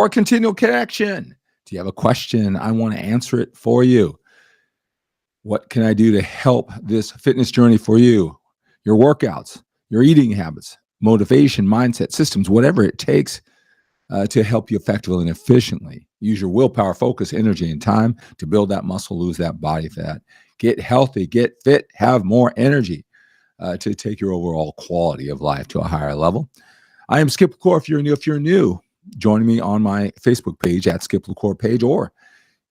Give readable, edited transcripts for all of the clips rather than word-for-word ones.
or continual connection. Do you have a question? I want to answer it for you. What can I do to help this fitness journey for you? Your workouts, your eating habits, motivation, mindset, systems, whatever it takes to help you effectively and efficiently. Use your willpower, focus, energy, and time to build that muscle, lose that body fat. Get healthy, get fit, have more energy to take your overall quality of life to a higher level. I am 𝗕𝗿𝗄𝗏. If you're new, join me on my Facebook page at 𝗕𝗿𝗄𝗏 page, or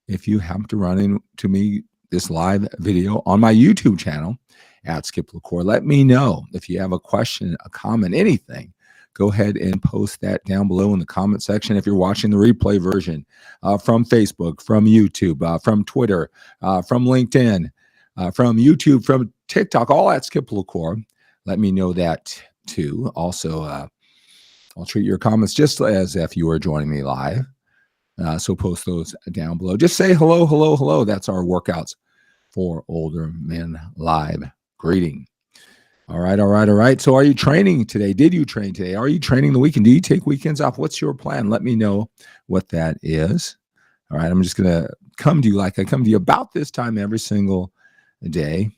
if you happen to run into me this live video on my YouTube channel at 𝗕𝗿𝗄𝗏, let me know if you have a question, a comment, anything. Go ahead and post that down below in the comment section. If you're watching the replay version from Facebook, from YouTube, from Twitter, from LinkedIn, from YouTube, from TikTok, all at 𝗕𝗿𝗄𝗏, let me know that too. Also, I'll treat your comments just as if you were joining me live. So post those down below. Just say hello, hello, hello. That's our Workouts for Older Men live greeting. All right, all right, all right. So are you training today? Did you train today? Are you training the weekend? Do you take weekends off? What's your plan? Let me know what that is. All right, I'm just going to come to you like I come to you about this time every single day.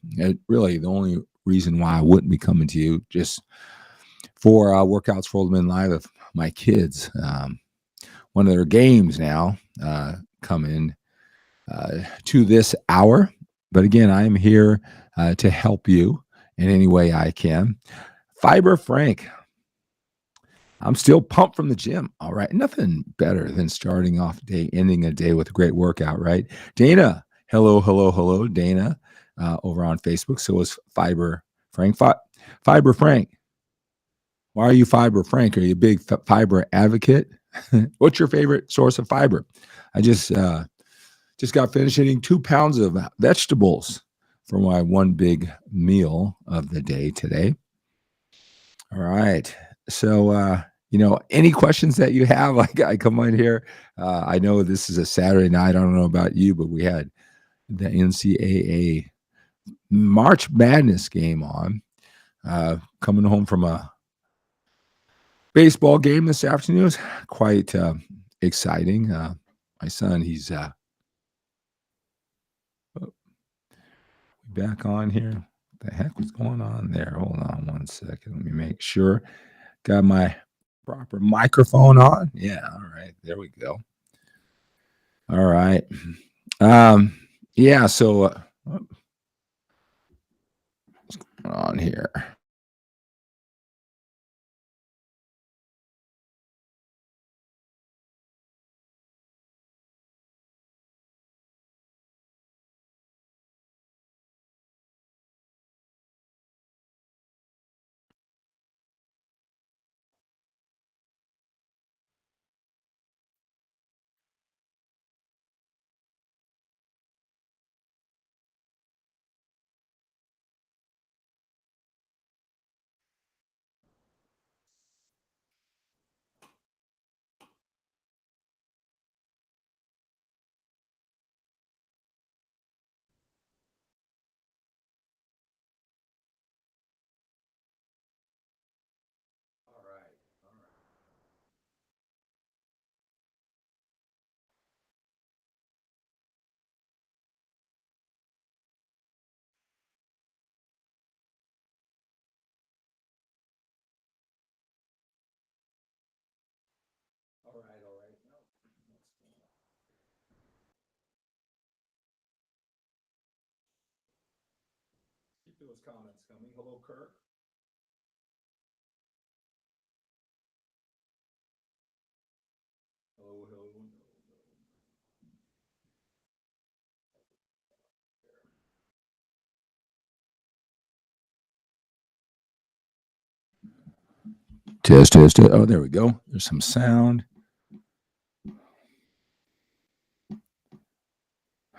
Really, the only reason why I wouldn't be coming to you just for Workouts for Older Men live, if my kids, one of their games now come in to this hour. But again, I am here to help you in any way I can. Fiber Frank, I'm still pumped from the gym. All right, nothing better than starting off a day, ending a day with a great workout, right? Dana, hello, hello, hello, Dana, over on Facebook. So is Fiber Frank. Fiber Frank, why are you Fiber Frank? Are you a big fiber advocate? What's your favorite source of fiber? I just got finished eating 2 pounds of vegetables for my one big meal of the day today. All right. So, any questions that you have, like I come on here. I know this is a Saturday night. I don't know about you, but we had the NCAA March Madness game on. Coming home from a baseball game this afternoon. It was quite exciting. My son, he's back on here. What the heck was going on there? Hold on one second. Let me make sure. Got my proper microphone on. Yeah, all right. There we go. All right. Yeah, so what's going on here? All right. Keep those comments coming. Hello, Kirk. Hello, hello. Test, test, test. Oh, there we go. There's some sound.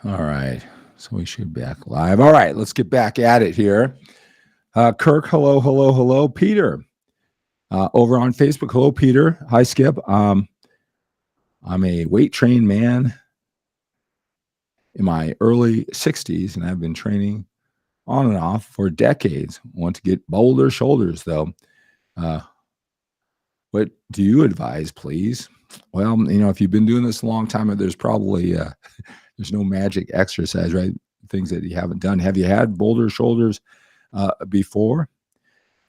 All right. So we should be back live. All right. Let's get back at it here. Kirk, hello, hello, hello. Peter, over on Facebook. Hello, Peter. Hi, Skip. I'm a weight trained man in my early 60s, and I've been training on and off for decades. Want to get bolder shoulders, though. What do you advise, please? Well, if you've been doing this a long time, there's probably there's no magic exercise, right? Things that you haven't done. Have you had boulder shoulders before?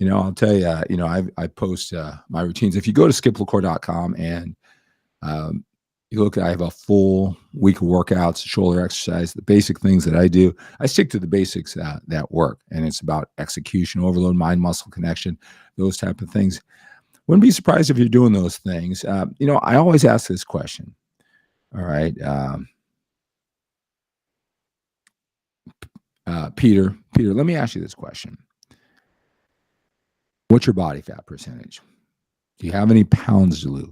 I'll tell you, I post my routines. If you go to 𝗕𝗿𝗄𝗏.com and you look, I have a full week of workouts, shoulder exercise, the basic things that I do. I stick to the basics that work, and it's about execution, overload, mind-muscle connection, those type of things. Wouldn't be surprised if you're doing those things. I always ask this question. All right. Peter, let me ask you this question. What's your body fat percentage? Do you have any pounds to lose?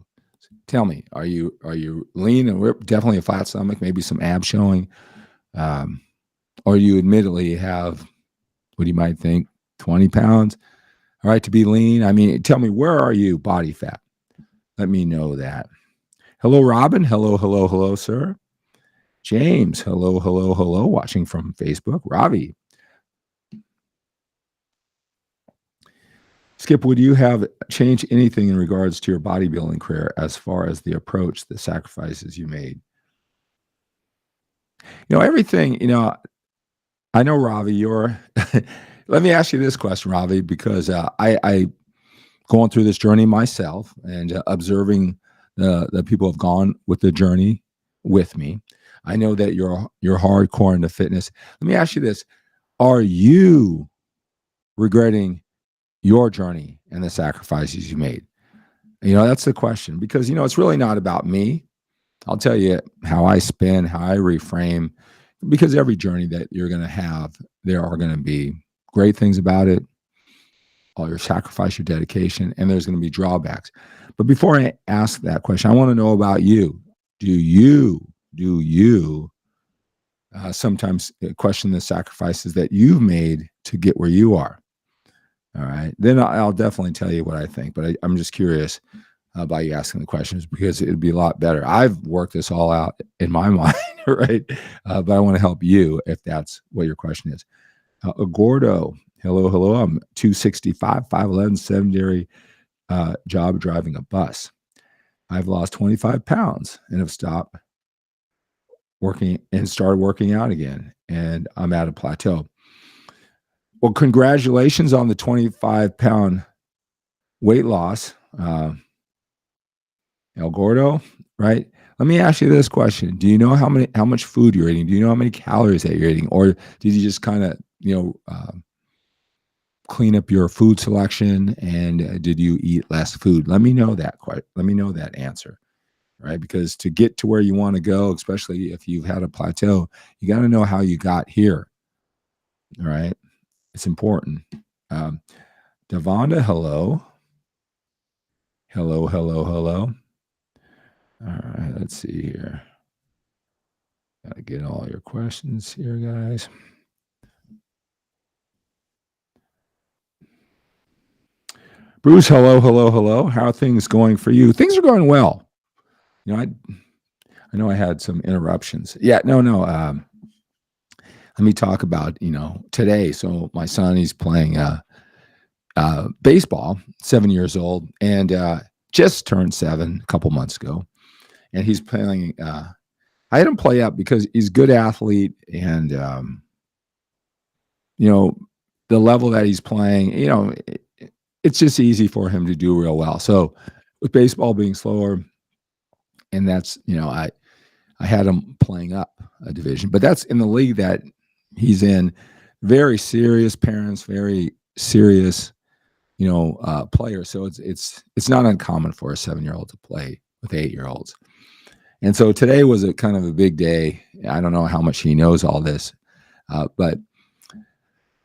Tell me, are you lean and ripped? Definitely a flat stomach, maybe some abs showing, or you admittedly have what you might think 20 pounds. All right, to be lean. I mean, tell me, where are you body fat? Let me know that. Hello, Robin. Hello, sir. James. Hello. Watching from Facebook. Ravi. Skip, would you have changed anything in regards to your bodybuilding career as far as the approach, the sacrifices you made? Everything, I know, Ravi, you're, let me ask you this question, Ravi, because I going through this journey myself and observing the people who have gone with the journey with me. I know that you're hardcore into fitness. Let me ask you this. Are you regretting your journey and the sacrifices you made? That's the question, because, it's really not about me. I'll tell you how I spin, how I reframe, because every journey that you're going to have, there are going to be great things about it, all your sacrifice, your dedication, and there's going to be drawbacks. But before I ask that question, I want to know about you. Do you sometimes question the sacrifices that you've made to get where you are? All right. Then I'll definitely tell you what I think, but I'm just curious about you asking the questions, because it'd be a lot better. I've worked this all out in my mind, right? But I want to help you if that's what your question is. Gordo, hello. I'm 265, 5'11", sedentary job driving a bus. I've lost 25 pounds and have stopped working and started working out again, and I'm at a plateau. Well, congratulations on the 25-pound weight loss, El Gordo, right? Let me ask you this question. Do you know how much food you're eating? Do you know how many calories that you're eating? Or did you just kind of, clean up your food selection, and did you eat less food? Let me know that. Let me know that answer, right? Because to get to where you want to go, especially if you've had a plateau, you got to know how you got here, all right? It's important. Devonda, hello. All right, let's see here. Gotta get all your questions here, guys. Bruce, hello. How are things going for you? Things are going well. I know I had some interruptions. Yeah, no. Let me talk about, today. So my son, he's playing baseball, 7 years old, and just turned 7 a couple months ago. And he's playing, I had him play up because he's a good athlete, and, the level that he's playing, it's just easy for him to do real well. So with baseball being slower, and that's, I had him playing up a division, but that's in the league that he's in. Very serious parents, very serious, players. So it's not uncommon for a 7-year-old to play with 8-year-olds. And so today was a kind of a big day. I don't know how much he knows all this, but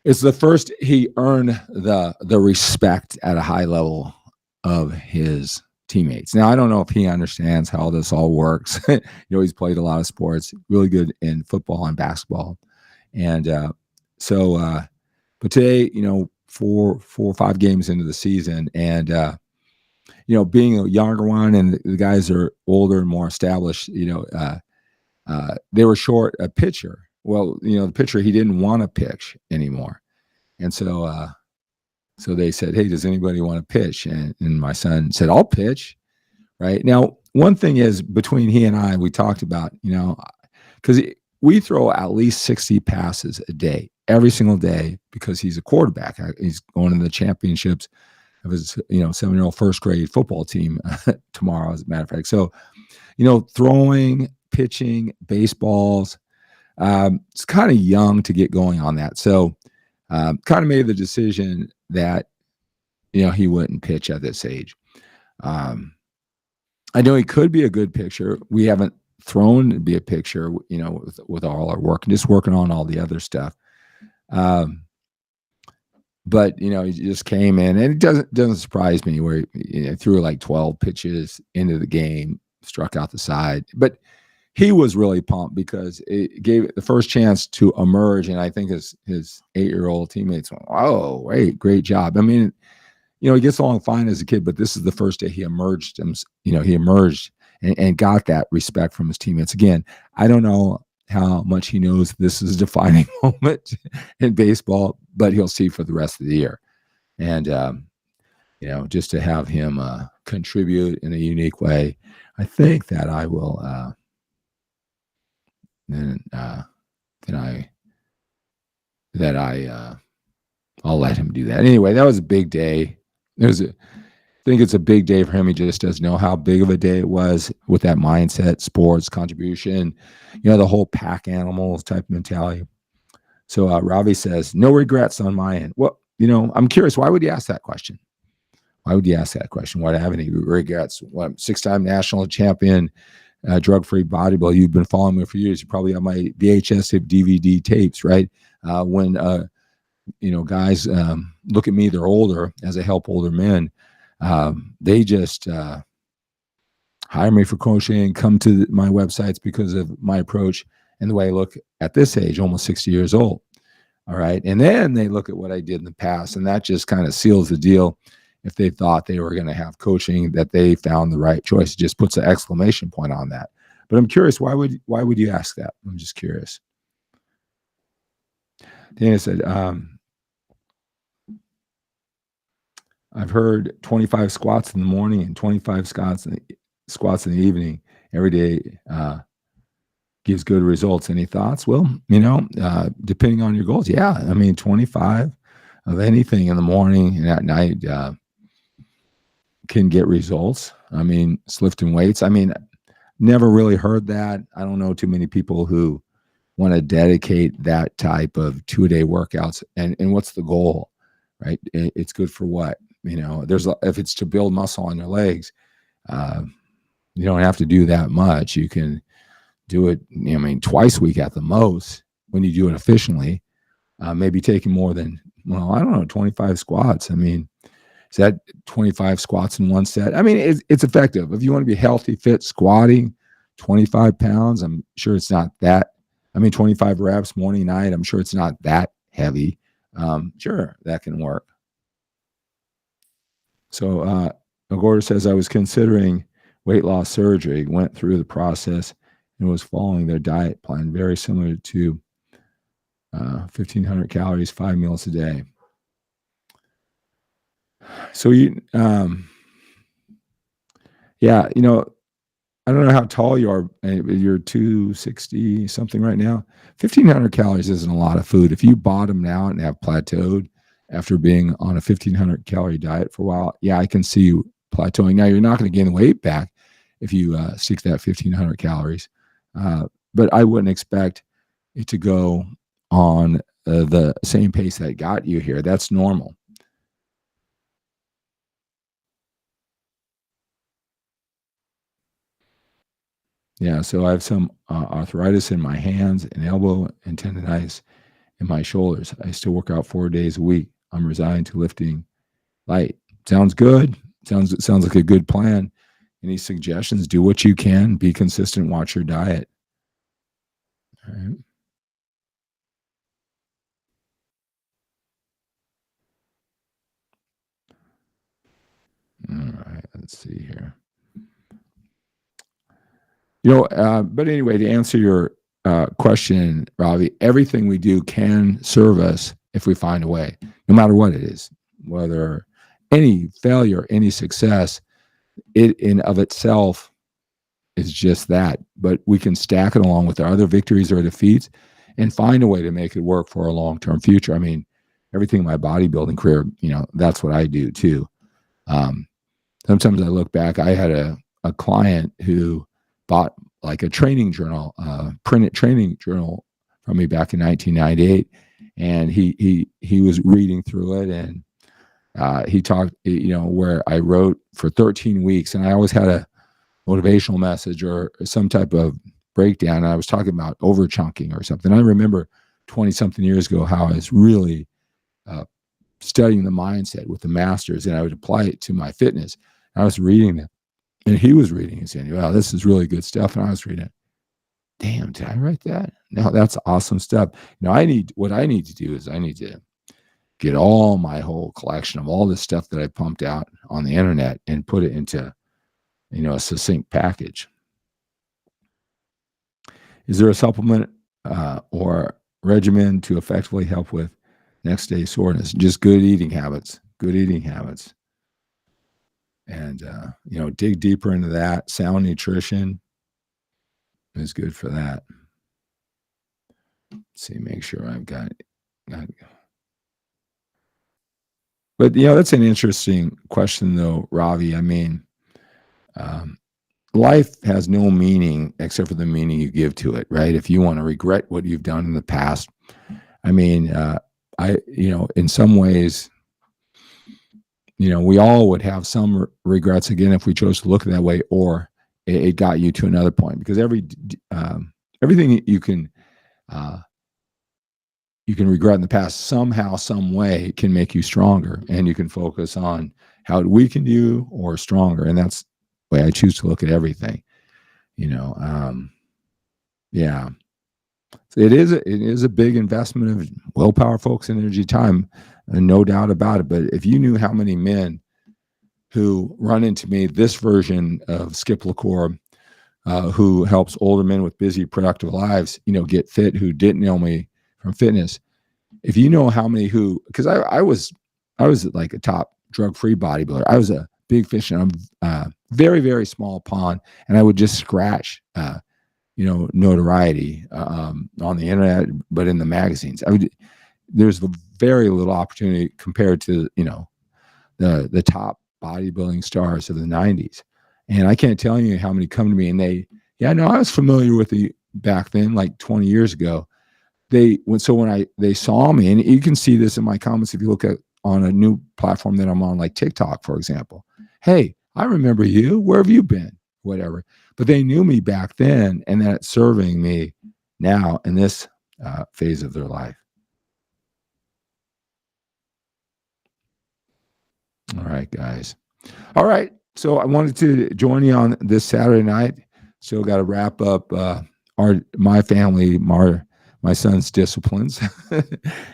it's the first he earned the respect at a high level of his teammates. Now, I don't know if he understands how this all works. He's played a lot of sports, really good in football and basketball. And but today, 4 or 5 games into the season, and, being a younger one, and the guys are older and more established, they were short a pitcher. Well, the pitcher, he didn't want to pitch anymore. And so, so they said, hey, does anybody want to pitch? And my son said, I'll pitch. right? Now, one thing is between he and I, we talked about, because we throw at least 60 passes a day, every single day, because he's a quarterback. He's going to the championships of his, 7-year-old first grade football team tomorrow, as a matter of fact. So, throwing, pitching, baseballs, it's kind of young to get going on that. So, kind of made the decision that, he wouldn't pitch at this age. I know he could be a good pitcher. We haven't thrown to be a pitcher, with all our work and just working on all the other stuff. But he just came in, and it doesn't surprise me where he threw like 12 pitches into the game, struck out the side. But he was really pumped because it gave it the first chance to emerge, and I think his 8-year-old teammates went, "Oh, great job." I mean, he gets along fine as a kid, but this is the first day he emerged. He emerged and got that respect from his teammates. Again, I don't know how much he knows this is a defining moment in baseball, but he'll see for the rest of the year. And, just to have him contribute in a unique way, I think that I will, I'll let him do that. Anyway, that was a big day. I think it's a big day for him. He just doesn't know how big of a day it was with that mindset, sports, contribution, the whole pack animals type mentality. So Ravi says, no regrets on my end. Well, I'm curious, why would you ask that question? Why would you ask that question? Why do I have any regrets? Well, I'm 6-time national champion, drug-free bodybuilder. You've been following me for years. You probably have my VHS DVD tapes, right? When guys look at me, they're older, as I help older men. They just hire me for coaching, come to my websites because of my approach and the way I look at this age, almost 60 years old. All right. And then they look at what I did in the past, and that just kind of seals the deal. If they thought they were going to have coaching, that they found the right choice. It just puts an exclamation point on that. But I'm curious, why would you ask that? I'm just curious. Dana said, I've heard 25 squats in the morning and 25 squats in the evening every day gives good results. Any thoughts? Well, depending on your goals. Yeah. I mean, 25 of anything in the morning and at night can get results. I mean, it's lifting weights. I mean, never really heard that. I don't know too many people who want to dedicate that type of 2-a-day workouts. And what's the goal, right? It's good for what? If it's to build muscle on your legs, you don't have to do that much. You can do it, twice a week at the most when you do it efficiently. Maybe taking more than, 25 squats. I mean, is that 25 squats in one set? I mean, it's effective. If you want to be healthy, fit, squatting 25 pounds, I'm sure it's not that. 25 reps morning, night, I'm sure it's not that heavy. Sure, that can work. So 𝗥𝗲𝗴𝗿𝗏 says, I was considering weight loss surgery, went through the process, and was following their diet plan, very similar to 1,500 calories, 5 meals a day. So yeah, I don't know how tall you are. You're 260 something right now. 1,500 calories isn't a lot of food. If you bottomed out and have plateaued after being on a 1,500 calorie diet for a while, yeah, I can see you plateauing. Now, you're not going to gain weight back if you stick to that 1,500 calories. But I wouldn't expect it to go on the same pace that got you here. That's normal. Yeah, so I have some arthritis in my hands and elbow and tendonitis in my shoulders. I still work out 4 days a week. I'm resigned to lifting light. Sounds good. Sounds like a good plan. Any suggestions? Do what you can. Be consistent. Watch your diet. All right. All right. Let's see here. But anyway, to answer your question, Ravi, everything we do can serve us if we find a way, no matter what it is, whether any failure, any success, it in of itself is just that. But we can stack it along with our other victories or defeats and find a way to make it work for a long-term future. I mean, everything in my bodybuilding career, you know, that's what I do too. Sometimes I look back, I had a client who bought like a training journal, printed training journal from me back in 1998. And he was reading through it, and he talked, you know, where I wrote for 13 weeks, and I always had a motivational message or some type of breakdown. And I was talking about over chunking or something. I remember 20 something years ago how I was really studying the mindset with the masters, and I would apply it to my fitness. I was reading it, and he was reading and saying, wow, this is really good stuff. And I was reading it. Damn, did I write that? No, that's awesome stuff. You know, what I need to do is I need to get all my whole collection of all this stuff that I pumped out on the internet and put it into, you know, a succinct package. Is there a supplement or regimen to effectively help with next day soreness? Just good eating habits, and you know, dig deeper into that. Sound nutrition is good for that. Let's see, make sure I've got it. But you know, that's an interesting question though, Ravi. I mean, life has no meaning except for the meaning you give to it, right? If you want to regret what you've done in the past, I mean, you know, in some ways, you know, we all would have some regrets again if we chose to look at it that way, or it got you to another point, because everything you can regret in the past somehow, some way can make you stronger, and you can focus on how it weakened you or stronger. And that's the way I choose to look at everything, you know. Yeah, it is a big investment of willpower, focus, energy, time, and no doubt about it. But if you knew how many men who run into me, this version of 𝗕cie𝗱𝗆, who helps older men with busy, productive lives, you know, get fit, who didn't know me from fitness. If you know how many who, because I was like a top drug-free bodybuilder. I was a big fish in a very, very small pond, and I would just scratch, you know, notoriety on the internet, but in the magazines, there's very little opportunity compared to, you know, the top bodybuilding stars of the 90s. And I can't tell you how many come to me and I was familiar with you back then, like 20 years ago. When they saw me, and you can see this in my comments if you look at on a new platform that I'm on, like TikTok, for example. Hey, I remember you. Where have you been? Whatever. But they knew me back then, and that's serving me now in this phase of their life. All right, guys. All right. So I wanted to join you on this Saturday night. Still got to wrap up my family, my son's disciplines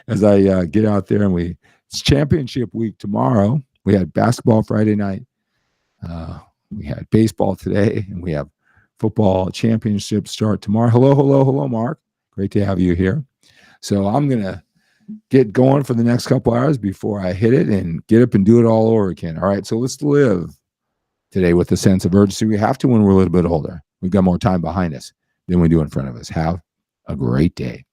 as I get out there, and it's championship week tomorrow. We had basketball Friday night. We had baseball today, and we have football championship start tomorrow. Hello, Mark. Great to have you here. So I'm going to get going for the next couple hours before I hit it and get up and do it all over again. All right. So let's live today with a sense of urgency. We have to when we're a little bit older. We've got more time behind us than we do in front of us. Have a great day.